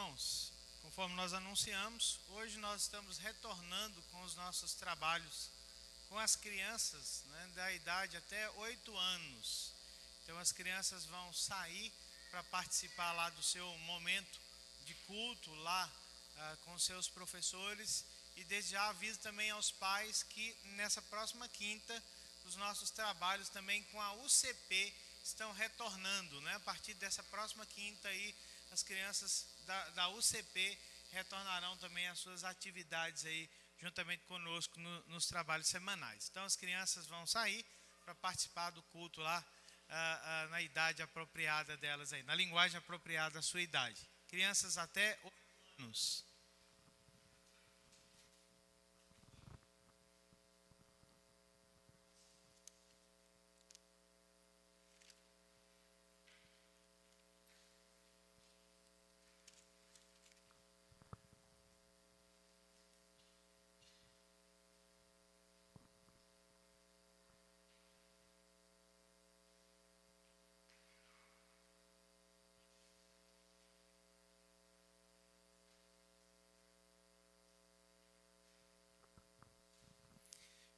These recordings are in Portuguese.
Irmãos, conforme nós anunciamos, hoje nós estamos retornando com os nossos trabalhos com as crianças, da idade até 8 anos. Então as crianças vão sair para participar lá do seu momento de culto lá com seus professores, e desde já aviso também aos pais que nessa próxima quinta os nossos trabalhos também com a UCP estão retornando, A partir dessa próxima quinta aí as crianças da UCP retornarão também às suas atividades aí juntamente conosco nos trabalhos semanais. Então as crianças vão sair para participar do culto lá na idade apropriada delas aí, na linguagem apropriada à sua idade. Crianças até 8 anos.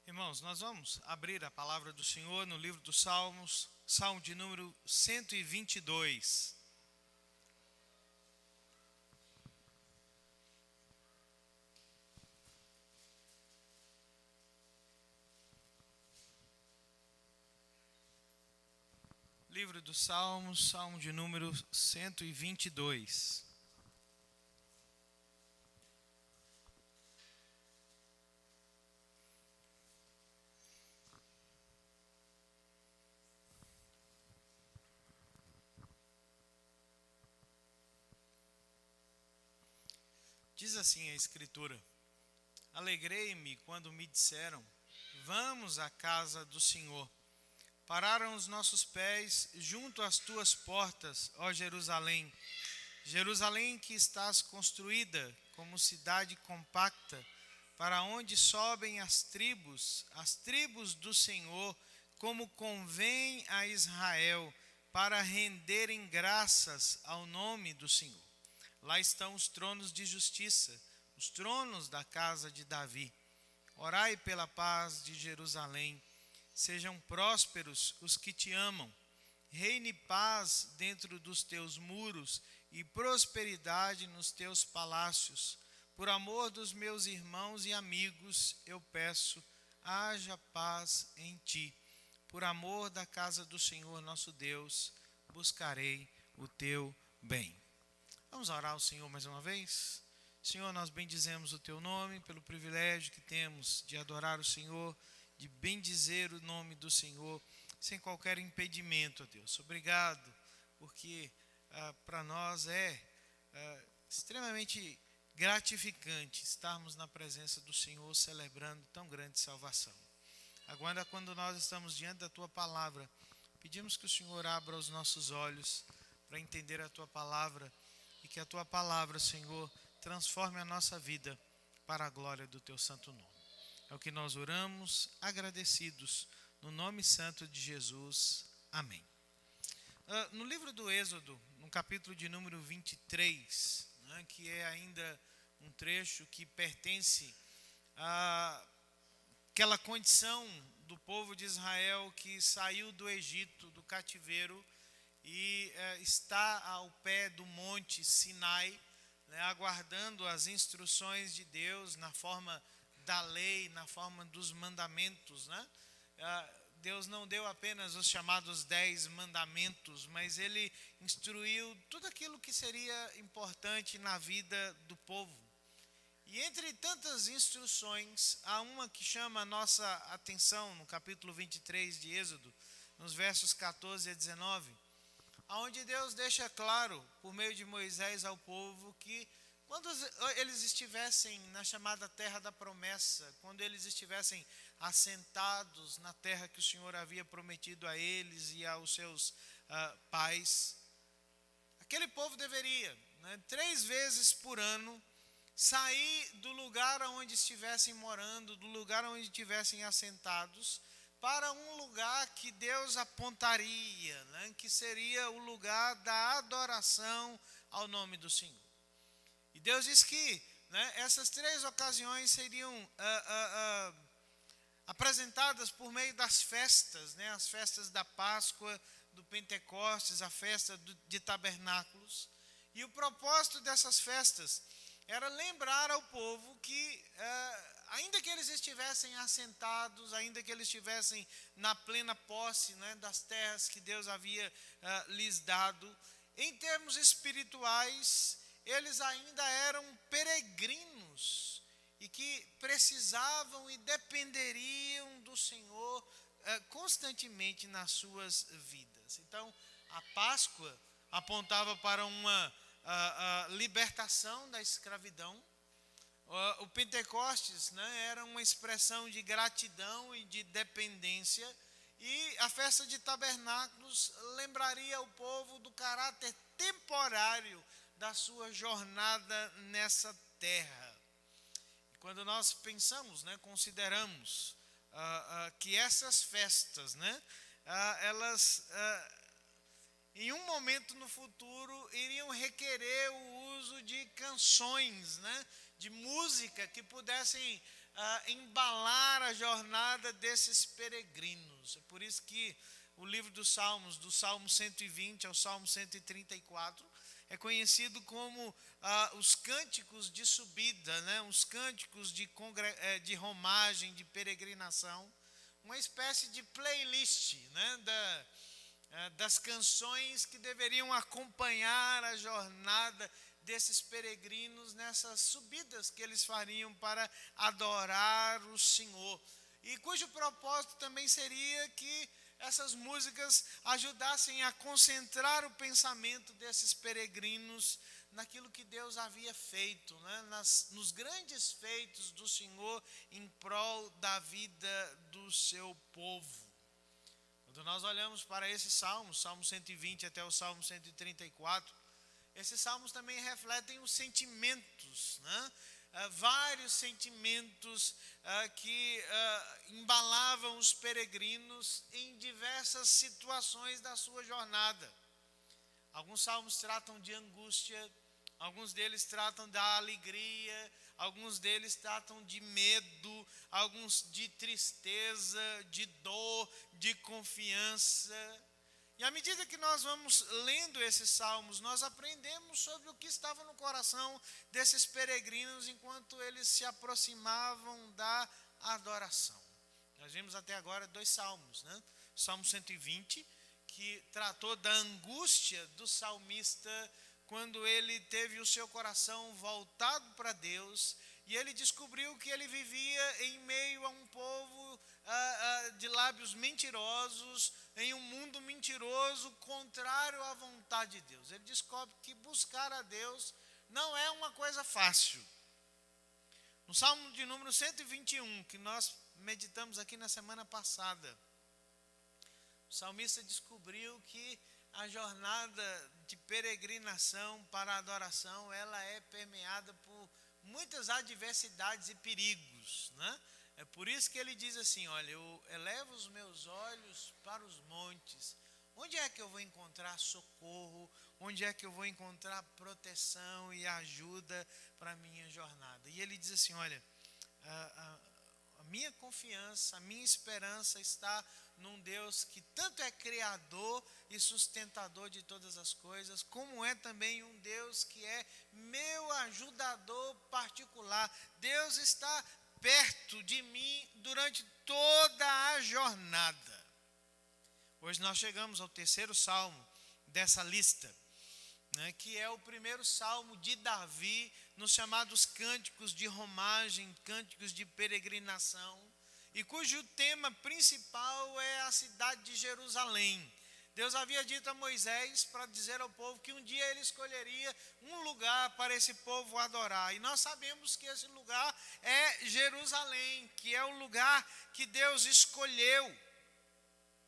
Irmãos, nós vamos abrir a palavra do Senhor no livro dos Salmos, Salmo de número 122. Livro dos Salmos, Salmo de número 122. Diz assim a Escritura: Alegrei-me quando me disseram, vamos à casa do Senhor. Pararam os nossos pés junto às tuas portas, ó Jerusalém. Jerusalém que estás construída como cidade compacta, para onde sobem as tribos do Senhor, como convém a Israel, para renderem graças ao nome do Senhor. Lá estão os tronos de justiça, os tronos da casa de Davi. Orai pela paz de Jerusalém. Sejam prósperos os que te amam. Reine paz dentro dos teus muros e prosperidade nos teus palácios. Por amor dos meus irmãos e amigos, eu peço, haja paz em ti. Por amor da casa do Senhor nosso Deus, buscarei o teu bem. Vamos orar ao Senhor mais uma vez? Senhor, nós bendizemos o teu nome pelo privilégio que temos de adorar o Senhor, de bendizer o nome do Senhor, sem qualquer impedimento, ó Deus. Obrigado, porque para nós é extremamente gratificante estarmos na presença do Senhor celebrando tão grande salvação. Agora, quando nós estamos diante da tua palavra, pedimos que o Senhor abra os nossos olhos para entender a tua palavra, e que a tua palavra, Senhor, transforme a nossa vida para a glória do teu santo nome. É o que nós oramos, agradecidos, no nome santo de Jesus. Amém. No livro do Êxodo, no capítulo de número 23, que é ainda um trecho que pertence àquela condição do povo de Israel que saiu do Egito, do cativeiro, e está ao pé do monte Sinai, aguardando as instruções de Deus na forma da lei, na forma dos mandamentos. Deus não deu apenas os chamados 10 mandamentos, mas ele instruiu tudo aquilo que seria importante na vida do povo. E entre tantas instruções, há uma que chama a nossa atenção no capítulo 23 de Êxodo, nos versos 14 a 19, onde Deus deixa claro, por meio de Moisés ao povo, que quando eles estivessem na chamada terra da promessa, quando eles estivessem assentados na terra que o Senhor havia prometido a eles e aos seus pais, aquele povo deveria, 3 vezes por ano, sair do lugar onde estivessem morando, do lugar onde estivessem assentados, para um lugar que Deus apontaria, que seria o lugar da adoração ao nome do Senhor. E Deus diz que, né, essas 3 ocasiões seriam apresentadas por meio das festas, né, as festas da Páscoa, do Pentecostes, a festa de tabernáculos. E o propósito dessas festas era lembrar ao povo que, ainda que eles estivessem assentados, ainda que eles estivessem na plena posse, né, das terras que Deus havia lhes dado, em termos espirituais, eles ainda eram peregrinos e que precisavam e dependeriam do Senhor constantemente nas suas vidas. Então, a Páscoa apontava para uma a libertação da escravidão. O Pentecostes, né, era uma expressão de gratidão e de dependência, e a festa de tabernáculos lembraria o povo do caráter temporário da sua jornada nessa terra. E quando nós pensamos, né, consideramos que essas festas, né, elas em um momento no futuro iriam requerer o uso de canções, né, de música que pudessem embalar a jornada desses peregrinos. É por isso que o livro dos Salmos, do Salmo 120 ao Salmo 134, é conhecido como os cânticos de subida, né, os cânticos de romagem, de peregrinação, uma espécie de playlist, né, das canções que deveriam acompanhar a jornada desses peregrinos nessas subidas que eles fariam para adorar o Senhor. E cujo propósito também seria que essas músicas ajudassem a concentrar o pensamento desses peregrinos naquilo que Deus havia feito, né? Nos grandes feitos do Senhor em prol da vida do seu povo. Quando nós olhamos para esses salmos, Salmo 120 até o Salmo 134, esses salmos também refletem os sentimentos, né? Vários sentimentos que embalavam os peregrinos em diversas situações da sua jornada. Alguns salmos tratam de angústia, alguns deles tratam da alegria, alguns deles tratam de medo, alguns de tristeza, de dor, de confiança. E à medida que nós vamos lendo esses salmos, nós aprendemos sobre o que estava no coração desses peregrinos enquanto eles se aproximavam da adoração. Nós vimos até agora 2 salmos, né? O Salmo 120, que tratou da angústia do salmista quando ele teve o seu coração voltado para Deus, e ele descobriu que ele vivia em meio a um povo de lábios mentirosos, em um mundo mentiroso, contrário à vontade de Deus. Ele descobre que buscar a Deus não é uma coisa fácil. No Salmo de número 121, que nós meditamos aqui na semana passada, o salmista descobriu que a jornada de peregrinação para a adoração, ela é permeada por muitas adversidades e perigos, né? É por isso que ele diz assim, olha, eu elevo os meus olhos para os montes. Onde é que eu vou encontrar socorro? Onde é que eu vou encontrar proteção e ajuda para a minha jornada? E ele diz assim, olha, a minha confiança, a minha esperança está num Deus que tanto é criador e sustentador de todas as coisas, como é também um Deus que é meu ajudador particular. Deus está perto de mim durante toda a jornada. Hoje nós chegamos ao 3º salmo dessa lista, né, que é o primeiro salmo de Davi, nos chamados cânticos de romagem, cânticos de peregrinação, e cujo tema principal é a cidade de Jerusalém. Deus havia dito a Moisés para dizer ao povo que um dia ele escolheria um lugar para esse povo adorar. E nós sabemos que esse lugar é Jerusalém, que é o lugar que Deus escolheu.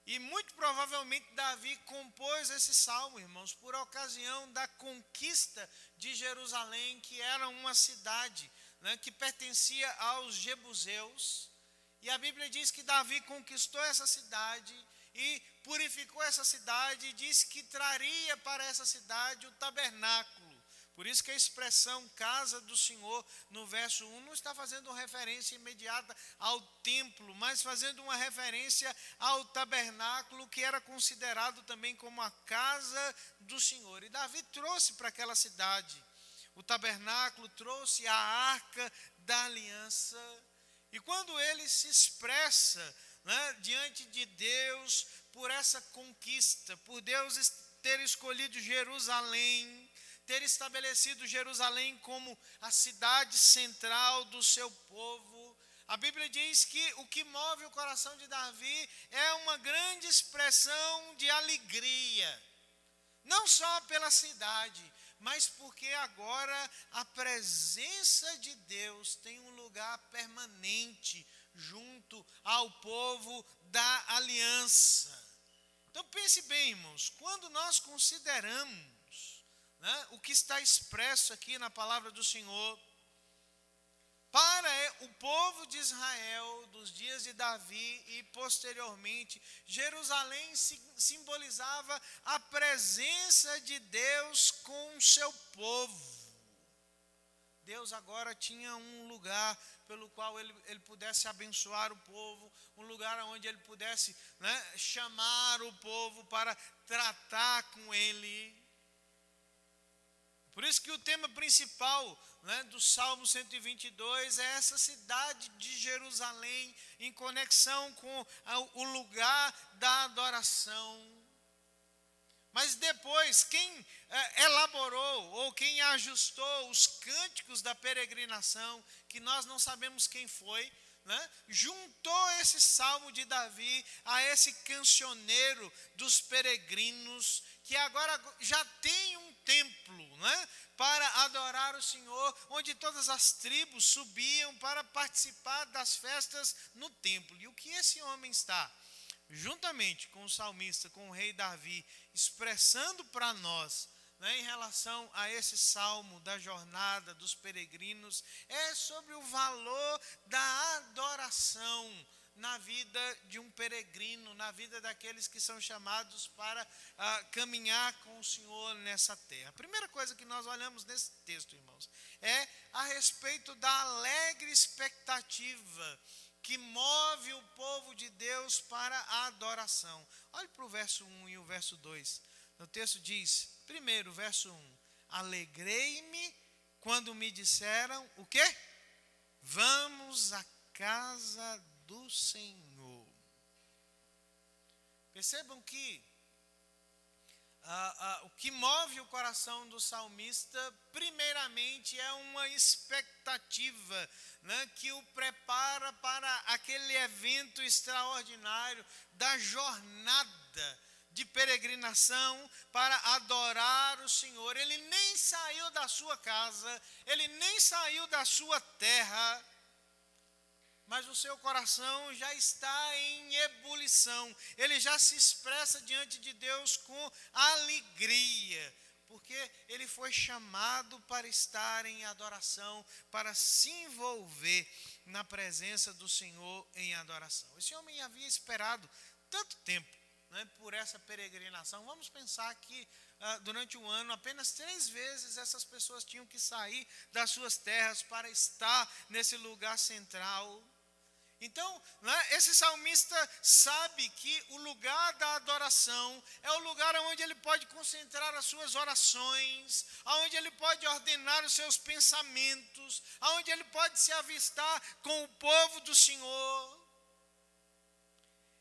E muito provavelmente Davi compôs esse salmo, irmãos, por ocasião da conquista de Jerusalém, que era uma cidade, né, que pertencia aos jebuseus. E a Bíblia diz que Davi conquistou essa cidade e purificou essa cidade, e disse que traria para essa cidade o tabernáculo, Por isso que a expressão casa do Senhor, no verso 1, não está fazendo uma referência imediata ao templo, mas fazendo uma referência ao tabernáculo, que era considerado também como a casa do Senhor. E Davi trouxe para aquela cidade o tabernáculo, trouxe a arca da aliança. E quando ele se expressa, né, diante de Deus, por essa conquista, por Deus ter escolhido Jerusalém, ter estabelecido Jerusalém como a cidade central do seu povo, a Bíblia diz que o que move o coração de Davi é uma grande expressão de alegria, não só pela cidade, mas porque agora a presença de Deus tem um lugar permanente junto ao povo da aliança. Então pense bem, irmãos, quando nós consideramos, né, o que está expresso aqui na palavra do Senhor, para o povo de Israel, dos dias de Davi e posteriormente, Jerusalém simbolizava a presença de Deus com o seu povo. Deus agora tinha um lugar pelo qual ele pudesse abençoar o povo, um lugar onde ele pudesse, né, chamar o povo para tratar com ele. Por isso que o tema principal, né, do Salmo 122 é essa cidade de Jerusalém em conexão com o lugar da adoração. Mas depois, quem elaborou ou quem ajustou os cânticos da peregrinação, que nós não sabemos quem foi, né, juntou esse salmo de Davi a esse cancioneiro dos peregrinos, que agora já tem um templo, né, para adorar o Senhor, onde todas as tribos subiam para participar das festas no templo. E o que esse homem está, juntamente com o salmista, com o rei Davi, expressando para nós, né, em relação a esse salmo da jornada dos peregrinos, é sobre o valor da adoração na vida de um peregrino, na vida daqueles que são chamados para caminhar com o Senhor nessa terra. A primeira coisa que nós olhamos nesse texto, irmãos, é a respeito da alegre expectativa que move o povo de Deus para a adoração. Olhe para o verso 1 e o verso 2. O texto diz, primeiro, verso 1, alegrei-me quando me disseram, o quê? Vamos à casa do Senhor. Percebam que o que move o coração do salmista, primeiramente, é uma expectativa, né, que o prepara para aquele evento extraordinário da jornada de peregrinação para adorar o Senhor. Ele nem saiu da sua casa, ele nem saiu da sua terra, mas o seu coração já está em ebulição, ele já se expressa diante de Deus com alegria, porque ele foi chamado para estar em adoração, para se envolver na presença do Senhor em adoração. Esse homem havia esperado tanto tempo, né, por essa peregrinação. Vamos pensar que durante o ano, apenas 3 vezes essas pessoas tinham que sair das suas terras para estar nesse lugar central. Então, né, esse salmista sabe que o lugar da adoração é o lugar onde ele pode concentrar as suas orações, onde ele pode ordenar os seus pensamentos, onde ele pode se avistar com o povo do Senhor.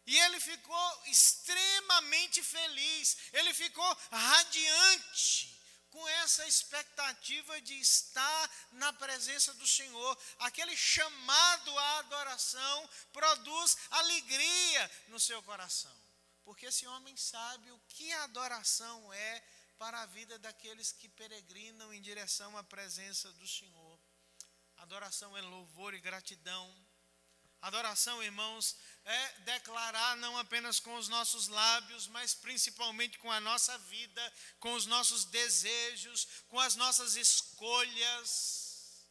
E ele ficou extremamente feliz, ele ficou radiante com essa expectativa de estar na presença do Senhor. Aquele chamado à adoração produz alegria no seu coração, porque esse homem sabe o que a adoração é para a vida daqueles que peregrinam em direção à presença do Senhor. Adoração é louvor e gratidão. Adoração, irmãos, é declarar não apenas com os nossos lábios, mas principalmente com a nossa vida, com os nossos desejos, com as nossas escolhas,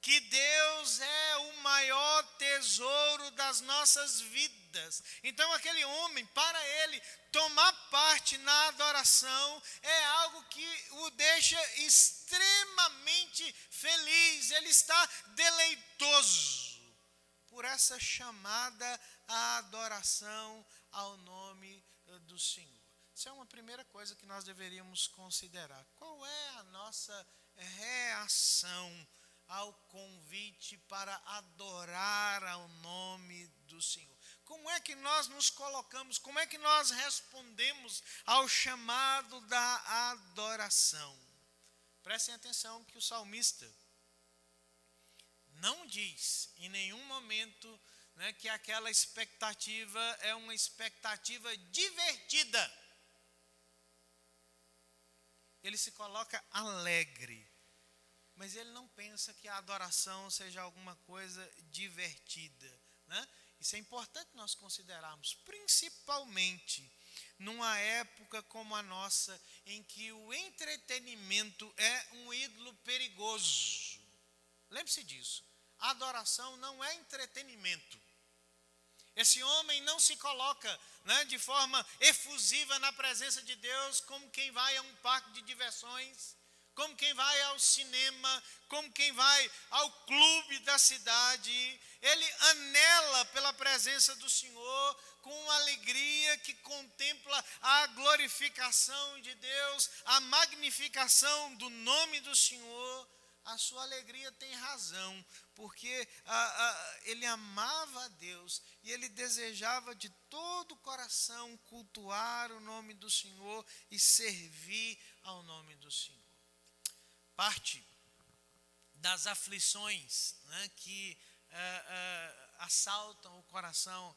que Deus é o maior tesouro das nossas vidas. Então aquele homem, para ele, tomar parte na adoração é algo que o deixa extremamente feliz. Ele está deleitoso por essa chamada à adoração ao nome do Senhor. Isso é uma primeira coisa que nós deveríamos considerar. Qual é a nossa reação ao convite para adorar ao nome do Senhor? Como é que nós nos colocamos, como é que nós respondemos ao chamado da adoração? Prestem atenção que o salmista não diz em nenhum momento, né, que aquela expectativa é uma expectativa divertida. Ele se coloca alegre, mas ele não pensa que a adoração seja alguma coisa divertida, né? Isso é importante nós considerarmos, principalmente numa época como a nossa, em que o entretenimento é um ídolo perigoso. Lembre-se disso, a adoração não é entretenimento. Esse homem não se coloca, né, de forma efusiva na presença de Deus, como quem vai a um parque de diversões, como quem vai ao cinema, como quem vai ao clube da cidade. Ele anela pela presença do Senhor com alegria que contempla a glorificação de Deus, a magnificação do nome do Senhor. A sua alegria tem razão, porque ele amava a Deus e ele desejava de todo o coração cultuar o nome do Senhor e servir ao nome do Senhor. Parte das aflições, né, que assaltam o coração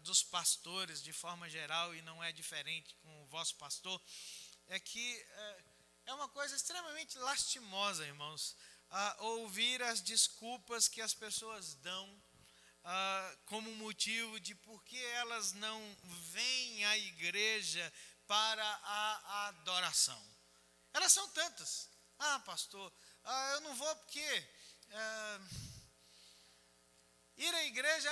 dos pastores de forma geral, e não é diferente com o vosso pastor, é que é uma coisa extremamente lastimosa, irmãos, ouvir as desculpas que as pessoas dão como motivo de por que elas não vêm à igreja para a adoração. Elas são tantas. Pastor, eu não vou porque ir à igreja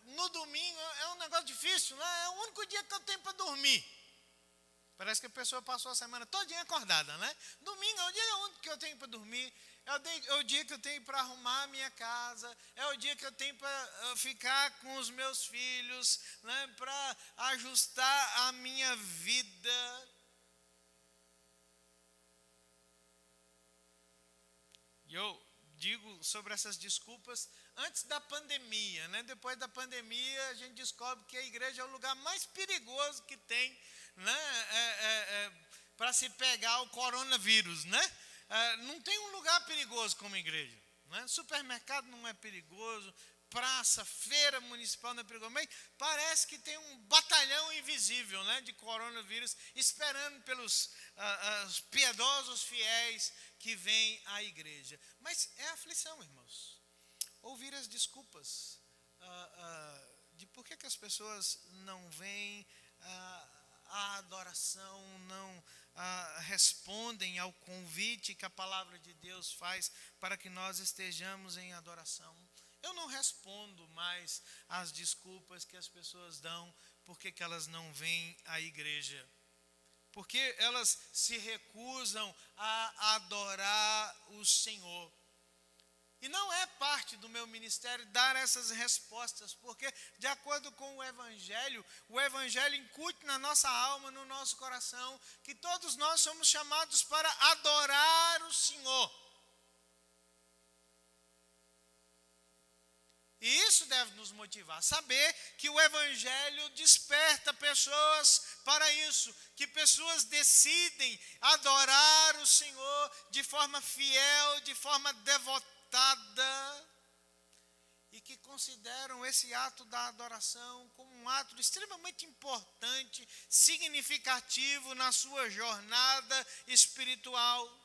no domingo é um negócio difícil, né? É o único dia que eu tenho para dormir. Parece que a pessoa passou a semana todinha acordada, né? Domingo é o dia único que eu tenho para dormir, é o dia que eu tenho para arrumar a minha casa, é o dia que eu tenho para ficar com os meus filhos, né? Para ajustar a minha vida. E eu digo sobre essas desculpas antes da pandemia, né? Depois da pandemia a gente descobre que a igreja é o lugar mais perigoso que tem, né? Para se pegar o coronavírus, né? Não tem um lugar perigoso como a igreja, né? Supermercado não é perigoso, praça, feira municipal não é perigoso, mas parece que tem um batalhão invisível, né, de coronavírus esperando pelos os piedosos fiéis que vêm à igreja. Mas é aflição, irmãos, ouvir as desculpas de por que as pessoas não vêm à adoração, não respondem ao convite que a palavra de Deus faz para que nós estejamos em adoração. Eu não respondo mais às desculpas que as pessoas dão porque que elas não vêm à igreja, porque elas se recusam a adorar o Senhor. E não é parte do meu ministério dar essas respostas, porque de acordo com o Evangelho incute na nossa alma, no nosso coração, que todos nós somos chamados para adorar o Senhor. E isso deve nos motivar, saber que o Evangelho desperta pessoas para isso, que pessoas decidem adorar o Senhor de forma fiel, de forma devotada, e que consideram esse ato da adoração como um ato extremamente importante, significativo na sua jornada espiritual.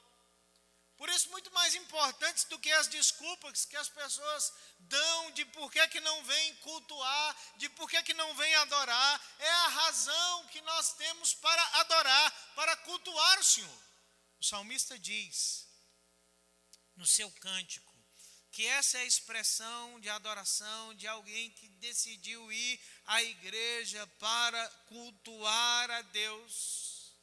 Por isso, muito mais importantes do que as desculpas que as pessoas dão de por que não vêm cultuar, de por que não vêm adorar, é a razão que nós temos para adorar, para cultuar o Senhor. O salmista diz, no seu cântico, que essa é a expressão de adoração de alguém que decidiu ir à igreja para cultuar a Deus.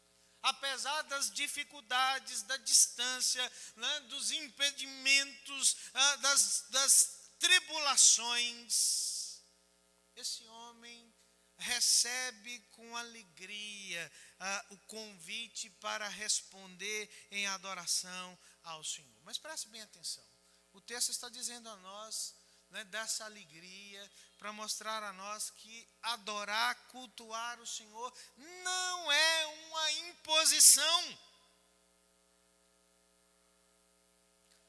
Apesar das dificuldades, da distância, né, dos impedimentos, das tribulações, esse homem recebe com alegria o convite para responder em adoração ao Senhor. Mas preste bem atenção. O texto está dizendo a nós, né, dessa alegria, para mostrar a nós que adorar, cultuar o Senhor não é uma imposição.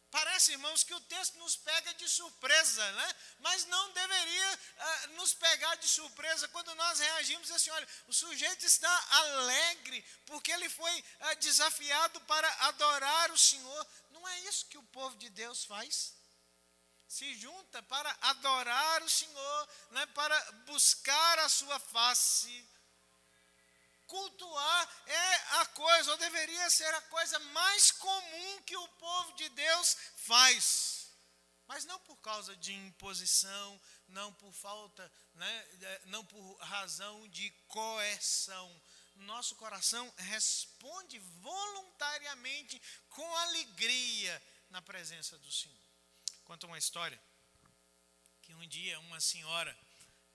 Parece, irmãos, que o texto nos pega de surpresa, né? Mas não deveria nos pegar de surpresa quando nós reagimos assim, olha, o sujeito está alegre porque ele foi desafiado para adorar o Senhor. Não é isso que o povo de Deus faz? Se junta para adorar o Senhor, né? Para buscar a sua face. Cultuar é a coisa, ou deveria ser a coisa mais comum que o povo de Deus faz. Mas não por causa de imposição, não por falta, né, não por razão de coerção. Nosso coração responde voluntariamente com alegria na presença do Senhor. Conta uma história que um dia uma senhora,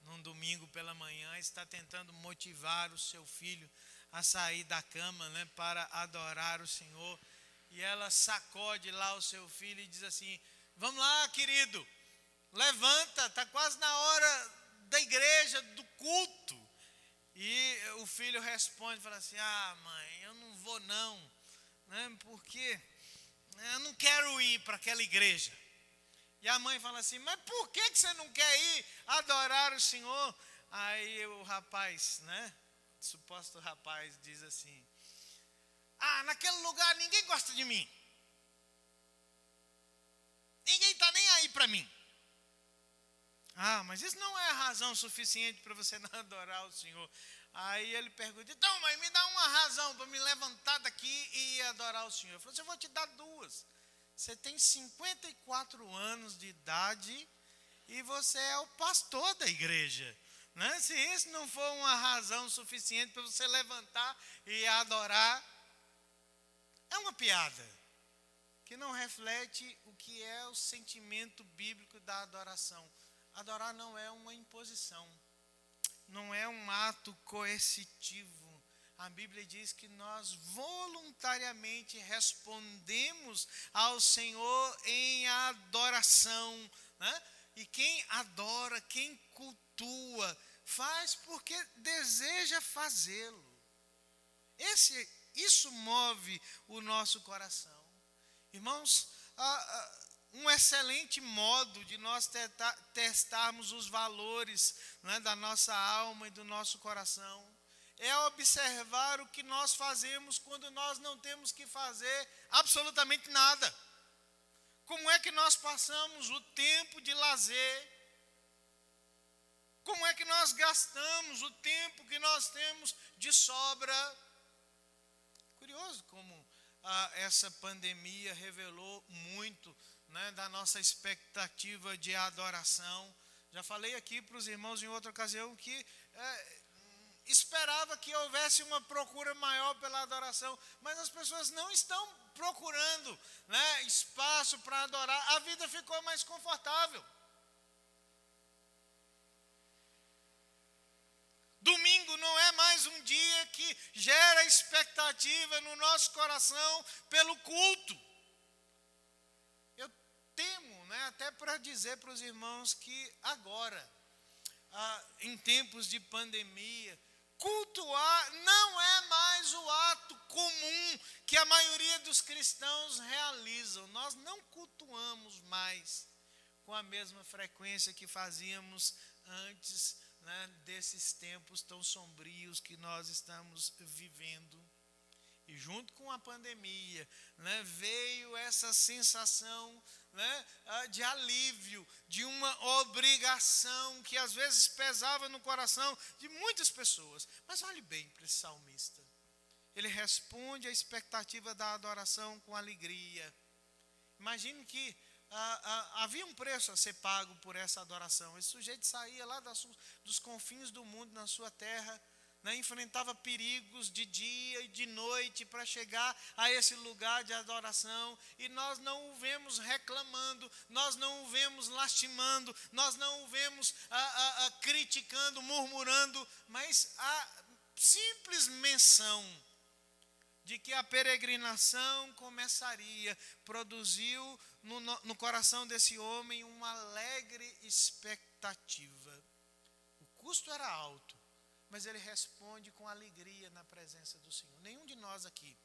num domingo pela manhã, está tentando motivar o seu filho a sair da cama, né, para adorar o Senhor. E ela sacode lá o seu filho e diz assim, vamos lá, querido, levanta, está quase na hora da igreja, do culto. E o filho responde, fala assim, mãe, eu não vou não, né, porque eu não quero ir para aquela igreja. E a mãe fala assim, mas por que você não quer ir adorar o Senhor? Aí o rapaz, né, o suposto rapaz, diz assim, naquele lugar ninguém gosta de mim. Ninguém está nem aí para mim. Mas isso não é razão suficiente para você não adorar o Senhor. Aí ele pergunta, então mãe, me dá uma razão para me levantar daqui e ir adorar o Senhor. Eu falei, eu vou te dar duas. Você tem 54 anos de idade e você é o pastor da igreja, né? Se isso não for uma razão suficiente para você levantar e adorar, é uma piada que não reflete o que é o sentimento bíblico da adoração. Adorar não é uma imposição, não é um ato coercitivo. A Bíblia diz que nós voluntariamente respondemos ao Senhor em adoração, né? E quem adora, quem cultua, faz porque deseja fazê-lo. Isso move o nosso coração. Irmãos, um excelente modo de nós testarmos os valores, né, da nossa alma e do nosso coração é observar o que nós fazemos quando nós não temos que fazer absolutamente nada. Como é que nós passamos o tempo de lazer? Como é que nós gastamos o tempo que nós temos de sobra? Curioso como essa pandemia revelou muito, né, da nossa expectativa de adoração. Já falei aqui para os irmãos em outra ocasião que esperava que houvesse uma procura maior pela adoração, mas as pessoas não estão procurando, né, espaço para adorar. A vida ficou mais confortável. Domingo não é mais um dia que gera expectativa no nosso coração pelo culto. Eu temo, né, até para dizer para os irmãos que agora, em tempos de pandemia, cultuar não é mais o ato comum que a maioria dos cristãos realizam. Nós não cultuamos mais com a mesma frequência que fazíamos antes, né, desses tempos tão sombrios que nós estamos vivendo. E junto com a pandemia, né, veio essa sensação, né, de alívio, de uma obrigação que às vezes pesava no coração de muitas pessoas. Mas olhe bem para esse salmista. Ele responde à expectativa da adoração com alegria. Imagine que havia um preço a ser pago por essa adoração. Esse sujeito saía lá dos confins do mundo, na sua terra, né, enfrentava perigos de dia e de noite para chegar a esse lugar de adoração, e nós não o vemos reclamando, nós não o vemos lastimando, nós não o vemos criticando, murmurando, mas a simples menção de que a peregrinação começaria, produziu no coração desse homem uma alegre expectativa. O custo era alto, mas ele responde com alegria na presença do Senhor. Nenhum de nós aqui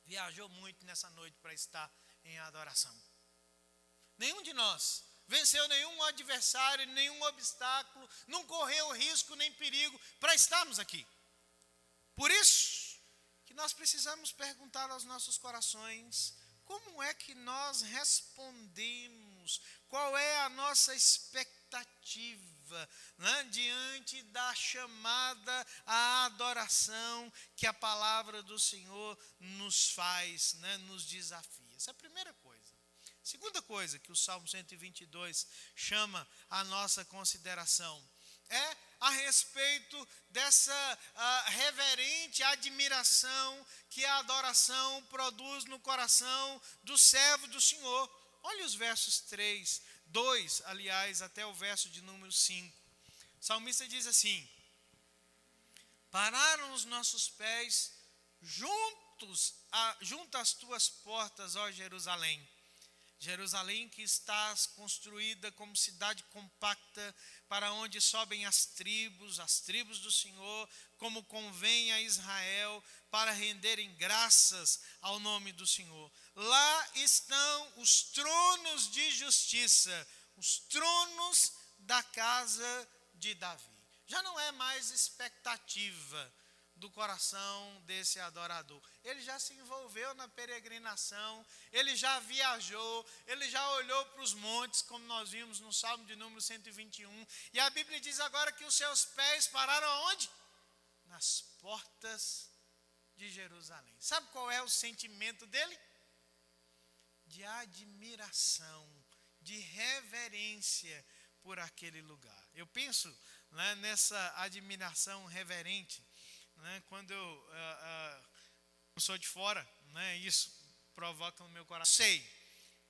viajou muito nessa noite para estar em adoração. Nenhum de nós venceu nenhum adversário, nenhum obstáculo, não correu risco nem perigo para estarmos aqui. Por isso que nós precisamos perguntar aos nossos corações: como é que nós respondemos? Qual é a nossa expectativa, né, diante da chamada à adoração que a palavra do Senhor nos faz, né, nos desafia? Essa é a primeira coisa. Segunda coisa que o Salmo 122 chama a nossa consideração é a respeito dessa reverente admiração que a adoração produz no coração do servo do Senhor. Olha os versos 2, aliás, até o verso de número 5. O salmista diz assim: pararam os nossos pés junto às tuas portas, ó Jerusalém. Jerusalém, que estás construída como cidade compacta, para onde sobem as tribos do Senhor, como convém a Israel, para renderem graças ao nome do Senhor. Lá estão os tronos de justiça, os tronos da casa de Davi. Já não é mais expectativa do coração desse adorador. Ele já se envolveu na peregrinação, ele já viajou, ele já olhou para os montes, como nós vimos no Salmo de número 121, e a Bíblia diz agora que os seus pés pararam aonde? Nas portas de Jerusalém. Sabe qual é o sentimento dele? De admiração, de reverência por aquele lugar. Eu penso, né, nessa admiração reverente, né, quando eu sou de fora, né, isso provoca no meu coração. Sei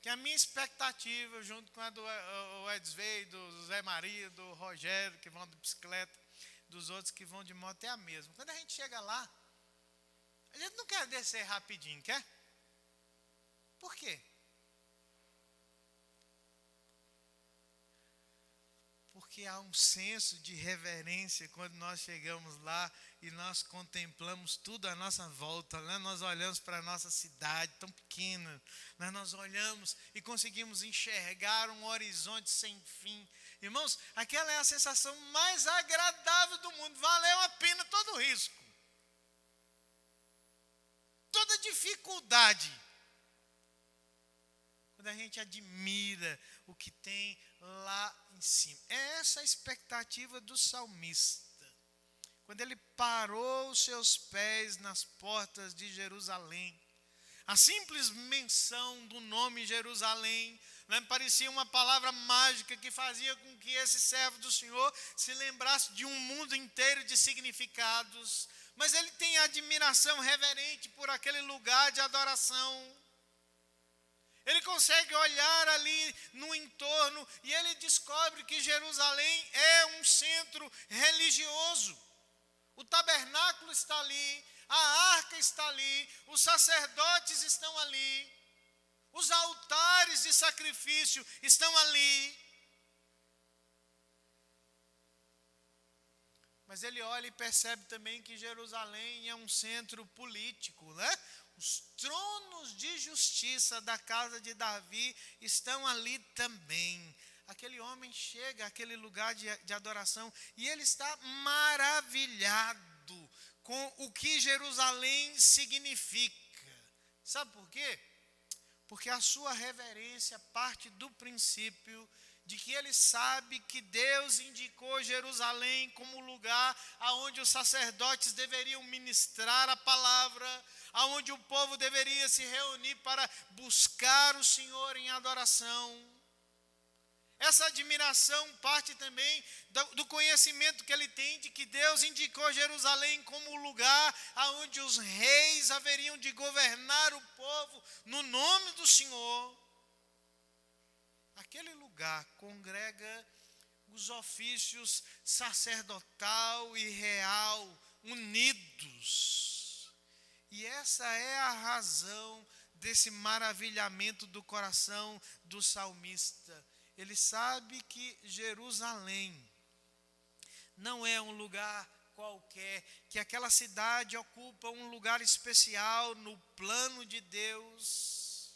que a minha expectativa, junto com a do Edsvei, do Zé Maria, do Rogério, que vão de bicicleta, dos outros que vão de moto, é a mesma. Quando a gente chega lá, a gente não quer descer rapidinho, quer? Por quê? Porque há um senso de reverência quando nós chegamos lá e nós contemplamos tudo à nossa volta, né? Nós olhamos para a nossa cidade tão pequena, né? Nós olhamos e conseguimos enxergar um horizonte sem fim. Irmãos, aquela é a sensação mais agradável do mundo. Valeu a pena todo o risco, toda dificuldade, quando a gente admira o que tem lá em cima. É essa a expectativa do salmista. Quando ele parou os seus pés nas portas de Jerusalém, a simples menção do nome Jerusalém, né, parecia uma palavra mágica que fazia com que esse servo do Senhor se lembrasse de um mundo inteiro de significados. Mas ele tem admiração reverente por aquele lugar de adoração. Ele consegue olhar ali no entorno e ele descobre que Jerusalém é um centro religioso. O tabernáculo está ali, a arca está ali, os sacerdotes estão ali, os altares de sacrifício estão ali. Mas ele olha e percebe também que Jerusalém é um centro político, né? Os tronos de justiça da casa de Davi estão ali também. Aquele homem chega àquele lugar de adoração e ele está maravilhado com o que Jerusalém significa. Sabe por quê? Porque a sua reverência parte do princípio de que ele sabe que Deus indicou Jerusalém como lugar aonde os sacerdotes deveriam ministrar a palavra, aonde o povo deveria se reunir para buscar o Senhor em adoração. Essa admiração parte também do conhecimento que ele tem de que Deus indicou Jerusalém como o lugar aonde os reis haveriam de governar o povo no nome do Senhor. Aquele lugar congrega os ofícios sacerdotal e real unidos. E essa é a razão desse maravilhamento do coração do salmista. Ele sabe que Jerusalém não é um lugar qualquer, que aquela cidade ocupa um lugar especial no plano de Deus.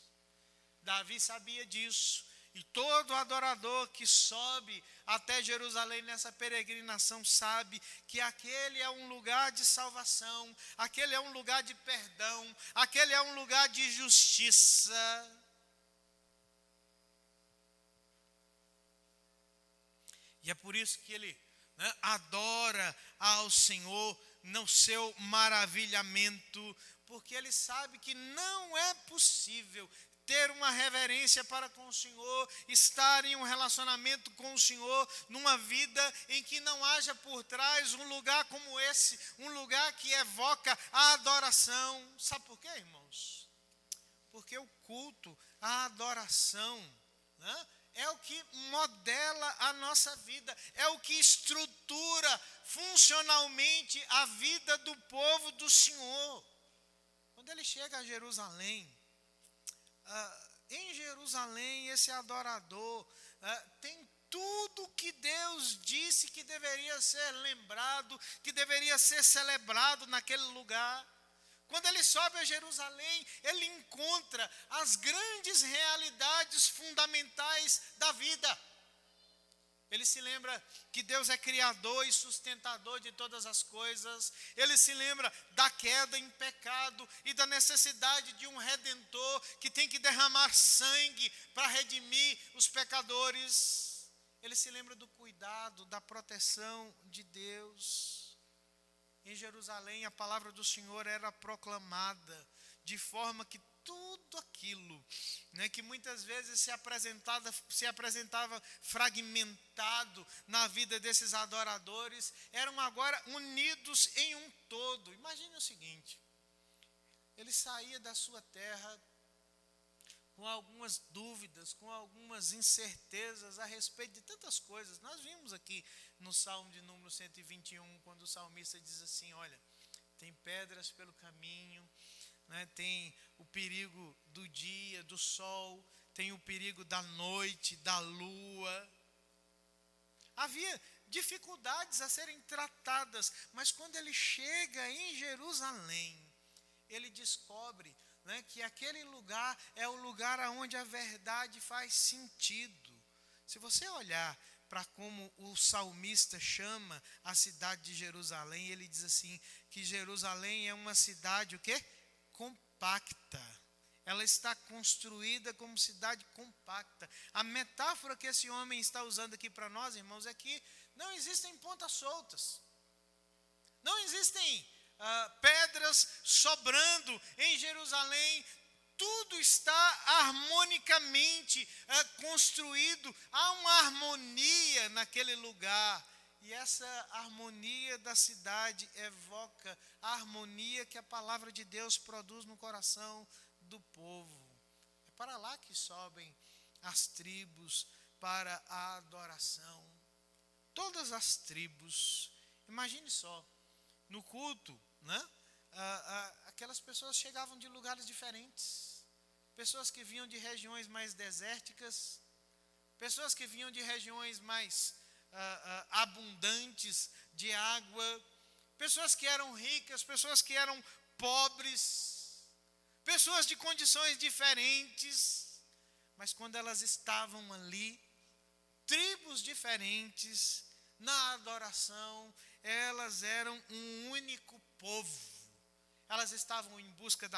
Davi sabia disso. E todo adorador que sobe até Jerusalém nessa peregrinação sabe que aquele é um lugar de salvação, aquele é um lugar de perdão, aquele é um lugar de justiça. E é por isso que ele adora ao Senhor no seu maravilhamento, porque ele sabe que não é possível ter uma reverência para com o Senhor, estar em um relacionamento com o Senhor, numa vida em que não haja por trás um lugar como esse, um lugar que evoca a adoração. Sabe por quê, irmãos? Porque o culto, a adoração, é o que modela a nossa vida, é o que estrutura funcionalmente a vida do povo do Senhor. Quando ele chega a Jerusalém, em Jerusalém, esse adorador tem tudo que Deus disse que deveria ser lembrado, que deveria ser celebrado naquele lugar. Quando ele sobe a Jerusalém, ele encontra as grandes realidades fundamentais da vida. Ele se lembra que Deus é criador e sustentador de todas as coisas. Ele se lembra da queda em pecado e da necessidade de um redentor que tem que derramar sangue para redimir os pecadores. Ele se lembra do cuidado, da proteção de Deus. Em Jerusalém, a palavra do Senhor era proclamada de forma que tudo aquilo, que muitas vezes se apresentava fragmentado na vida desses adoradores, eram agora unidos em um todo. Imagine o seguinte: ele saía da sua terra com algumas dúvidas, com algumas incertezas a respeito de tantas coisas. Nós vimos aqui no Salmo de número 121, quando o salmista diz assim: olha, tem pedras pelo caminho, tem o perigo do dia, do sol, tem o perigo da noite, da lua. Havia dificuldades a serem tratadas, mas quando ele chega em Jerusalém, ele descobre que aquele lugar é o lugar onde a verdade faz sentido. Se você olhar para como o salmista chama a cidade de Jerusalém, ele diz assim, que Jerusalém é uma cidade, o quê? Compacta. Ela está construída como cidade compacta. A metáfora que esse homem está usando aqui para nós, irmãos, é que não existem pontas soltas. Não existem pedras sobrando em Jerusalém. Tudo está harmonicamente construído. Há uma harmonia naquele lugar. E essa harmonia da cidade evoca a harmonia que a palavra de Deus produz no coração do povo. É para lá que sobem as tribos para a adoração. Todas as tribos. Imagine só, no culto, aquelas pessoas chegavam de lugares diferentes. Pessoas que vinham de regiões mais desérticas, pessoas que vinham de regiões mais abundantes de água, pessoas que eram ricas, pessoas que eram pobres, pessoas de condições diferentes, mas quando elas estavam ali, tribos diferentes, na adoração, elas eram um único povo. elas estavam em busca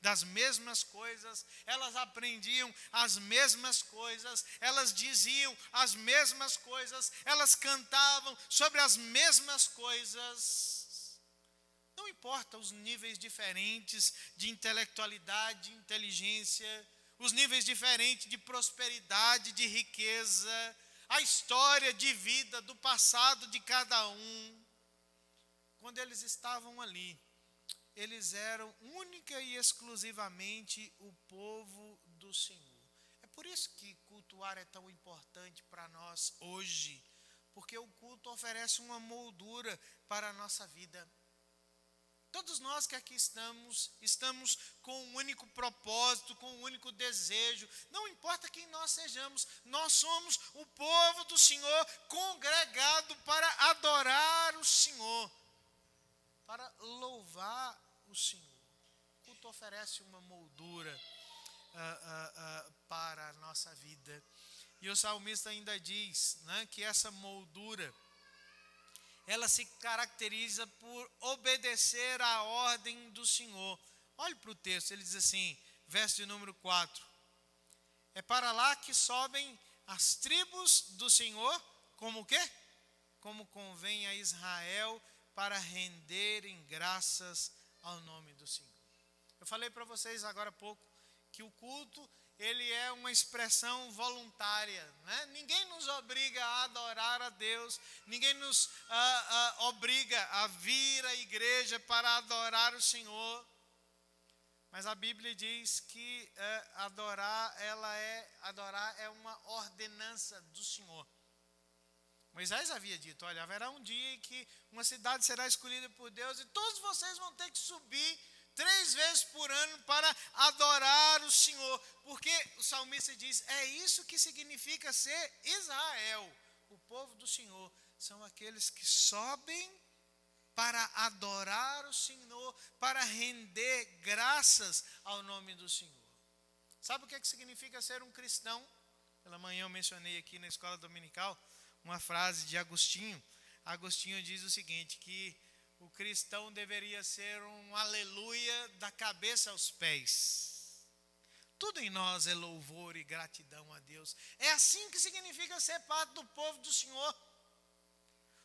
das mesmas coisas, elas aprendiam as mesmas coisas, elas diziam as mesmas coisas, elas cantavam sobre as mesmas coisas. Não importa os níveis diferentes de intelectualidade, de inteligência, os níveis diferentes de prosperidade, de riqueza, a história de vida do passado de cada um. Quando eles estavam ali, eles eram única e exclusivamente o povo do Senhor. É por isso que cultuar é tão importante para nós hoje, porque o culto oferece uma moldura para a nossa vida. Todos nós que aqui estamos com um único propósito, com um único desejo. Não importa quem nós sejamos, nós somos o povo do Senhor, congregado para adorar o Senhor, para louvar o Senhor. O culto oferece uma moldura para a nossa vida. E o salmista ainda diz, né, que essa moldura, ela se caracteriza por obedecer à ordem do Senhor. Olhe para o texto, ele diz assim, verso de número 4. É para lá que sobem as tribos do Senhor, como o quê? Como convém a Israel, para renderem graças ao nome do Senhor. Eu falei para vocês agora há pouco que o culto, ele é uma expressão voluntária, né? Ninguém nos obriga a adorar a Deus, ninguém nos obriga a vir à igreja para adorar o Senhor. Mas a Bíblia diz que adorar é uma ordenança do Senhor. Moisés havia dito, olha, haverá um dia em que uma cidade será escolhida por Deus e todos vocês vão ter que subir 3 vezes por ano para adorar o Senhor. Porque o salmista diz, é isso que significa ser Israel. O povo do Senhor são aqueles que sobem para adorar o Senhor, para render graças ao nome do Senhor. Sabe o que significa ser um cristão? Pela manhã eu mencionei aqui na escola dominical uma frase de Agostinho. Agostinho diz o seguinte, que o cristão deveria ser um aleluia da cabeça aos pés. Tudo em nós é louvor e gratidão a Deus. É assim que significa ser parte do povo do Senhor.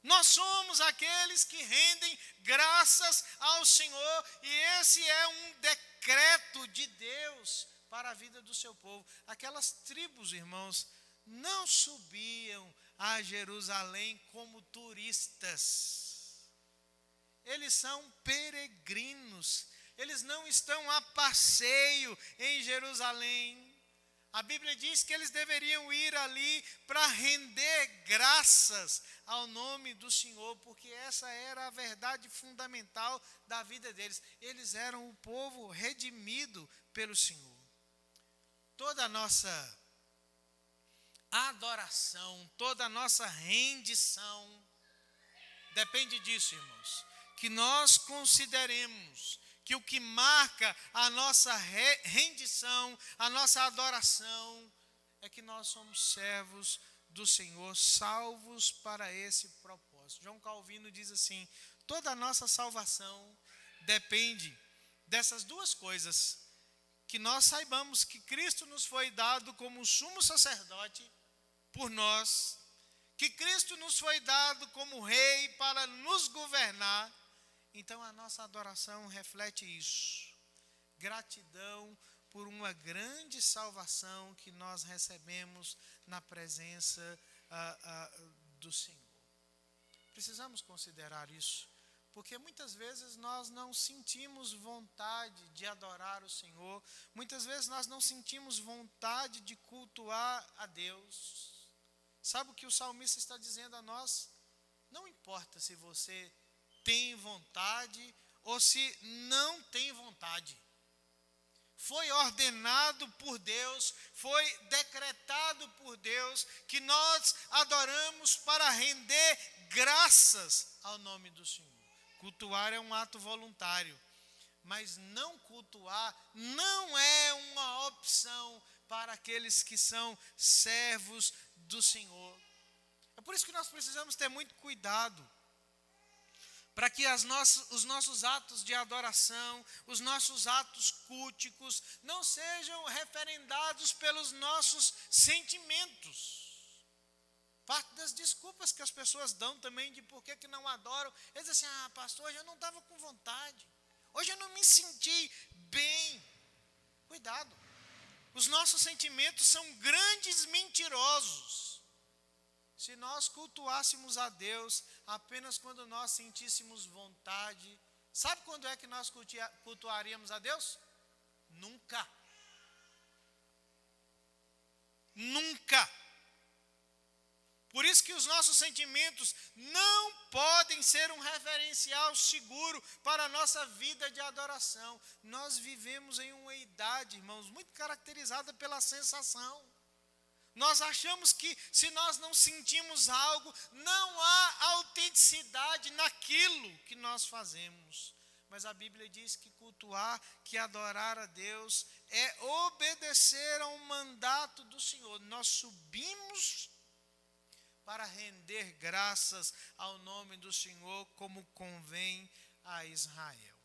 Nós somos aqueles que rendem graças ao Senhor, e esse é um decreto de Deus para a vida do seu povo. Aquelas tribos, irmãos, não subiam a Jerusalém como turistas. Eles são peregrinos. Eles não estão a passeio em Jerusalém. A Bíblia diz que eles deveriam ir ali para render graças ao nome do Senhor, porque essa era a verdade fundamental da vida deles. Eles eram o povo redimido pelo Senhor. Toda a nossa adoração, toda a nossa rendição depende disso, irmãos. Que nós consideremos que o que marca a nossa rendição, a nossa adoração, é que nós somos servos do Senhor, salvos para esse propósito. João Calvino diz assim, toda a nossa salvação depende dessas duas coisas, que nós saibamos que Cristo nos foi dado como sumo sacerdote por nós, que Cristo nos foi dado como rei para nos governar. Então a nossa adoração reflete isso. Gratidão por uma grande salvação que nós recebemos na presença do Senhor. Precisamos considerar isso, porque muitas vezes nós não sentimos vontade de adorar o Senhor, muitas vezes nós não sentimos vontade de cultuar a Deus. Sabe o que o salmista está dizendo a nós? Não importa se você tem vontade ou se não tem vontade. Foi ordenado por Deus, foi decretado por Deus que nós adoramos para render graças ao nome do Senhor. Cultuar é um ato voluntário, mas não cultuar não é uma opção para aqueles que são servos do Senhor. É por isso que nós precisamos ter muito cuidado para que os nossos atos de adoração, os nossos atos culticos, não sejam referendados pelos nossos sentimentos. Parte das desculpas que as pessoas dão também de por que não adoram, eles dizem assim, pastor, hoje eu não estava com vontade, hoje eu não me senti bem. Cuidado, os nossos sentimentos são grandes mentirosos. Se nós cultuássemos a Deus apenas quando nós sentíssemos vontade, sabe quando é que nós cultuaríamos a Deus? Nunca. Nunca. Por isso que os nossos sentimentos não podem ser um referencial seguro para a nossa vida de adoração. Nós vivemos em uma idade, irmãos, muito caracterizada pela sensação. Nós achamos que se nós não sentimos algo, não há autenticidade naquilo que nós fazemos. Mas a Bíblia diz que cultuar, que adorar a Deus, é obedecer a um mandato do Senhor. Nós subimos para render graças ao nome do Senhor, como convém a Israel.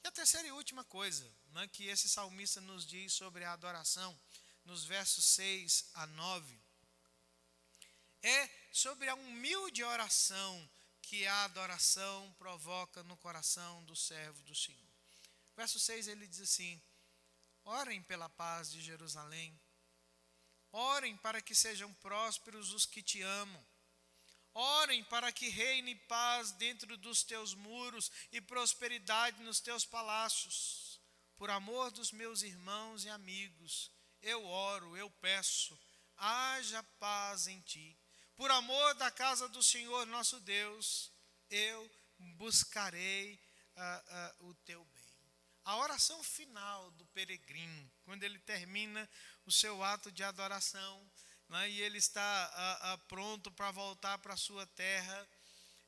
E a terceira e última coisa, que esse salmista nos diz sobre a adoração, nos versos 6 a 9, é sobre a humilde oração que a adoração provoca no coração do servo do Senhor. Verso 6 ele diz assim: orem pela paz de Jerusalém, orem para que sejam prósperos os que te amam, orem para que reine paz dentro dos teus muros e prosperidade nos teus palácios. Por amor dos meus irmãos e amigos, eu oro, eu peço, haja paz em ti. Por amor da casa do Senhor nosso Deus, eu buscarei o teu bem. A oração final do peregrino, quando ele termina o seu ato de adoração, e ele está pronto para voltar para a sua terra,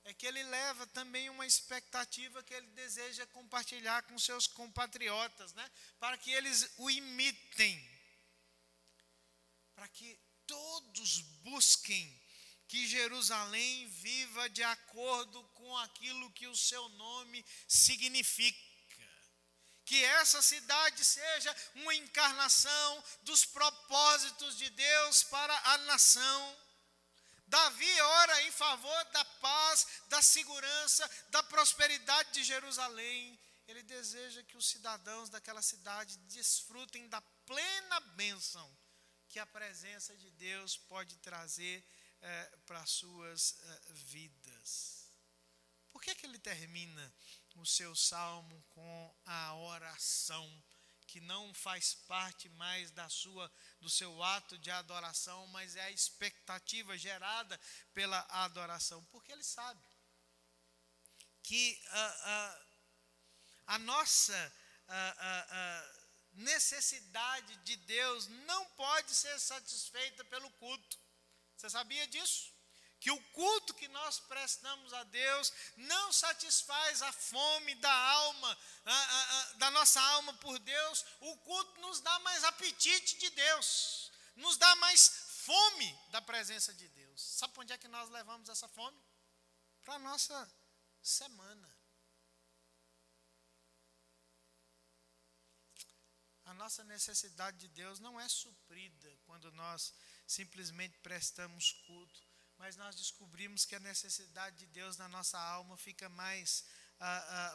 é que ele leva também uma expectativa que ele deseja compartilhar com seus compatriotas, para que eles o imitem. Para que todos busquem que Jerusalém viva de acordo com aquilo que o seu nome significa. Que essa cidade seja uma encarnação dos propósitos de Deus para a nação. Davi ora em favor da paz, da segurança, da prosperidade de Jerusalém. Ele deseja que os cidadãos daquela cidade desfrutem da plena bênção que a presença de Deus pode trazer para as suas vidas. Por que ele termina o seu salmo com a oração, que não faz parte mais do seu ato de adoração, mas é a expectativa gerada pela adoração? Porque ele sabe que a nossa necessidade de Deus não pode ser satisfeita pelo culto. Você sabia disso? Que o culto que nós prestamos a Deus não satisfaz a fome da alma, da nossa alma por Deus. O culto nos dá mais apetite de Deus, nos dá mais fome da presença de Deus. Sabe para onde é que nós levamos essa fome? Para a nossa semana. A nossa necessidade de Deus não é suprida quando nós simplesmente prestamos culto, mas nós descobrimos que a necessidade de Deus na nossa alma fica mais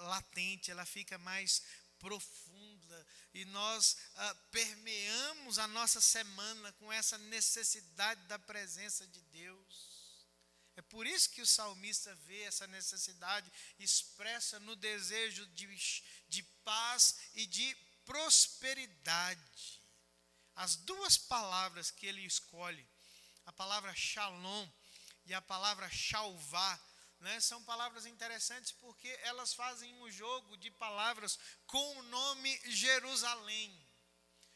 latente, ela fica mais profunda, e nós permeamos a nossa semana com essa necessidade da presença de Deus. É por isso que o salmista vê essa necessidade expressa no desejo de paz e de prosperidade. As duas palavras que ele escolhe, a palavra shalom e a palavra shalvá, são palavras interessantes porque elas fazem um jogo de palavras com o nome Jerusalém.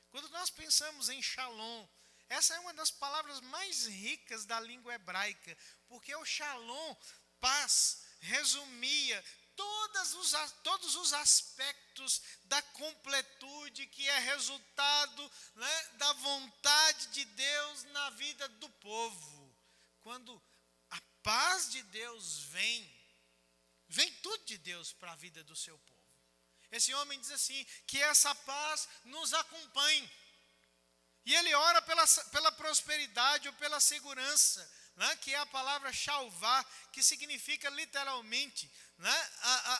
Quando nós pensamos em shalom, essa é uma das palavras mais ricas da língua hebraica, porque o shalom, paz, resumia todos os aspectos da completude que é resultado da vontade de Deus na vida do povo. Quando a paz de Deus vem, vem tudo de Deus para a vida do seu povo. Esse homem diz assim, que essa paz nos acompanhe. E ele ora pela prosperidade ou pela segurança, né, que é a palavra shalvá, que significa literalmente, né,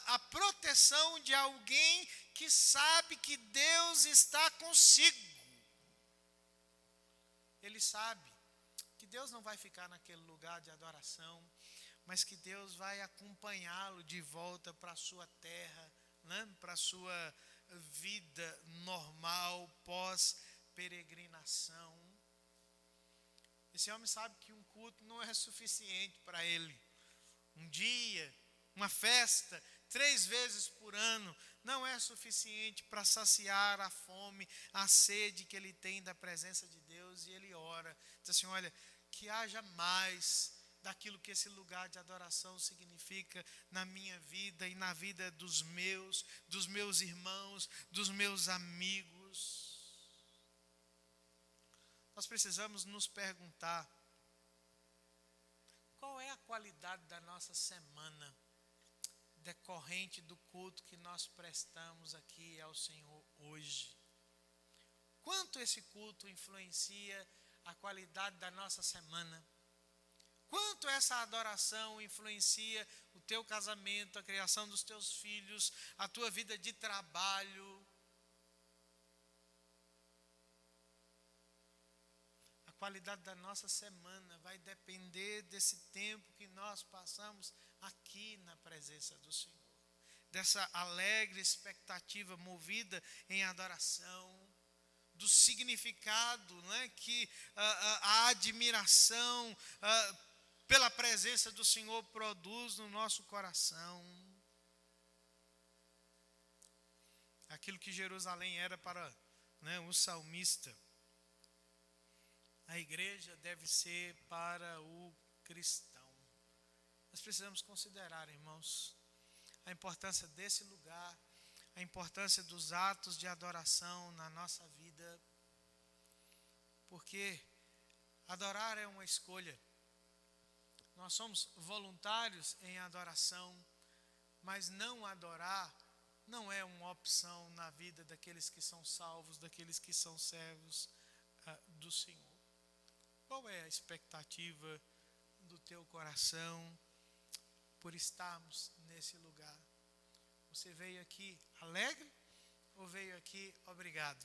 a proteção de alguém que sabe que Deus está consigo. Ele sabe que Deus não vai ficar naquele lugar de adoração, mas que Deus vai acompanhá-lo de volta para a sua terra, né, para a sua vida normal, pós-peregrinação. Esse homem sabe que um culto não é suficiente para ele. Um dia, uma festa, 3 vezes por ano, não é suficiente para saciar a fome, a sede que ele tem da presença de Deus. E ele ora, diz assim, olha, que haja mais daquilo que esse lugar de adoração significa na minha vida e na vida dos meus irmãos, dos meus amigos. Nós precisamos nos perguntar, qual é a qualidade da nossa semana decorrente do culto que nós prestamos aqui ao Senhor hoje? Quanto esse culto influencia a qualidade da nossa semana? Quanto essa adoração influencia o teu casamento, a criação dos teus filhos, a tua vida de trabalho? A qualidade da nossa semana vai depender desse tempo que nós passamos aqui na presença do Senhor. Dessa alegre expectativa movida em adoração, do significado, né, que a admiração pela presença do Senhor produz no nosso coração. Aquilo que Jerusalém era para, né, o salmista, a igreja deve ser para o cristão. Nós precisamos considerar, irmãos, a importância desse lugar, a importância dos atos de adoração na nossa vida, porque adorar é uma escolha. Nós somos voluntários em adoração, mas não adorar não é uma opção na vida daqueles que são salvos, daqueles que são servos do Senhor. Qual é a expectativa do teu coração por estarmos nesse lugar? Você veio aqui alegre ou veio aqui obrigado?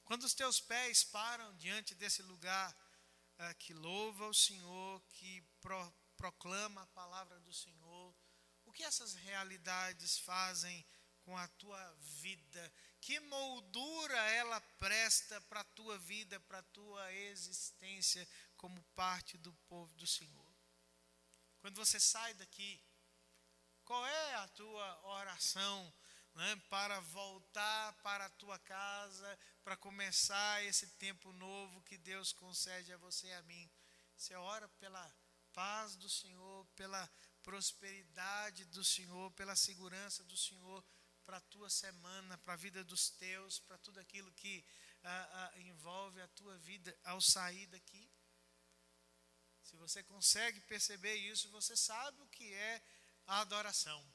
Quando os teus pés param diante desse lugar que louva o Senhor, que proclama a palavra do Senhor, o que essas realidades fazem com a tua vida? Que moldura ela presta para a tua vida, para a tua existência como parte do povo do Senhor? Quando você sai daqui, qual é a tua oração, né, para voltar para a tua casa, para começar esse tempo novo que Deus concede a você e a mim? Você ora pela paz do Senhor, pela prosperidade do Senhor, pela segurança do Senhor para a tua semana, para a vida dos teus, para tudo aquilo que envolve a tua vida ao sair daqui. Se você consegue perceber isso, você sabe o que é a adoração.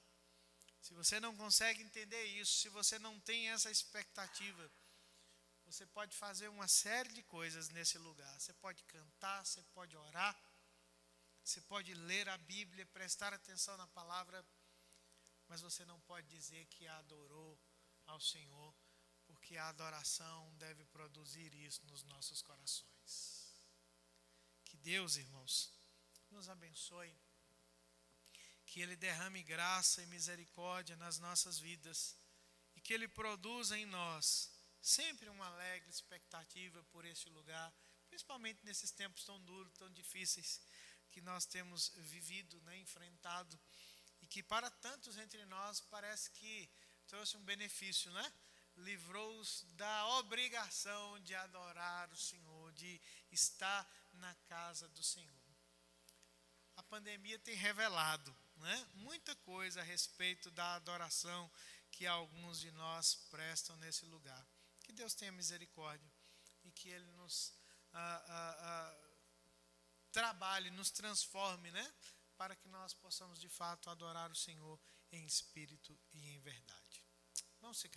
Se você não consegue entender isso, se você não tem essa expectativa, você pode fazer uma série de coisas nesse lugar. Você pode cantar, você pode orar, você pode ler a Bíblia, prestar atenção na palavra, mas você não pode dizer que adorou ao Senhor, porque a adoração deve produzir isso nos nossos corações. Que Deus, irmãos, nos abençoe, que Ele derrame graça e misericórdia nas nossas vidas e que Ele produza em nós sempre uma alegre expectativa por este lugar, principalmente nesses tempos tão duros, tão difíceis que nós temos vivido, né, enfrentado, e que para tantos entre nós parece que trouxe um benefício, né? Livrou-os da obrigação de adorar o Senhor, de estar na casa do Senhor. A pandemia tem revelado, né, muita coisa a respeito da adoração que alguns de nós prestam nesse lugar. Que Deus tenha misericórdia e que Ele nos trabalhe, nos transforme, né, para que nós possamos de fato adorar o Senhor em espírito e em verdade. Vamos ficar